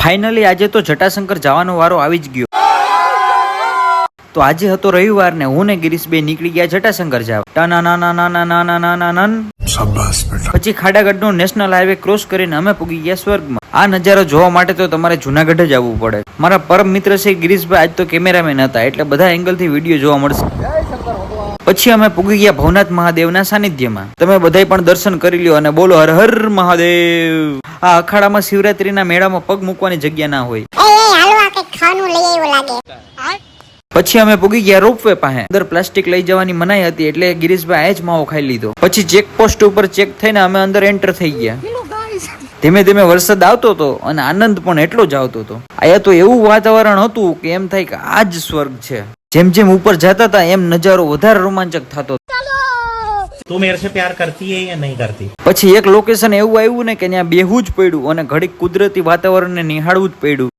Finally આજે તો જટાશંકર જવાનો વારો આવી જ ગયો. તો આજે હતો રવિવાર ને હું ને ગિરીશ બે નીકળી ગયા જટાશંકર જવા. પછી ખાડાગઢ નો નેશનલ હાઈવે ક્રોસ કરીને અમે પૂગી ગયા સ્વર્ગમાં. આ નજારો જોવા માટે તો તમારે જુનાગઢ જ આવવું પડે. મારા પરમ મિત્ર છે ગિરીશભાઈ આજ તો કેમેરામેન હતા એટલે બધા એંગલ થી વિડીયો જોવા મળશે. પછી અમે પૂગી ગયા ભવનાથ મહાદેવના સાનિધ્યમાં. તમે બધાય પણ દર્શન કરી લ્યો અને બોલો હર હર મહાદેવ. આ અખાડામાં શિવરાત્રીના મેળામાં પગ મૂકવાની જગ્યા ના હોય. પછી અમે પૂગી ગયા રોપવે પાસે. અંદર પ્લાસ્ટિક લઈ જવાની મનાઈ હતી એટલે ગિરીશભાઈ આ જ માવો ખાઈ લીધો. પછી ચેકપોસ્ટ ઉપર ચેક થઈને અમે અંદર એન્ટર થઈ ગયા. ધીમે ધીમે વરસાદ આવતો હતો અને આનંદ પણ એટલો જ આવતો હતો. અહીંયા તો એવું વાતાવરણ હતું કે એમ થાય કે આ જ સ્વર્ગ છે. જેમ જેમ ઉપર જતા હતા એમ નજારો વધારે રોમાંચક થતો. તું મેરે સે પ્યાર કરતી હે યા નહીં કરતી? પછી એક લોકેશન એવું આવ્યું ને કે ત્યાં બેહવું જ પડ્યું અને ઘડીક કુદરતી વાતાવરણને નિહાળવું જ પડ્યું.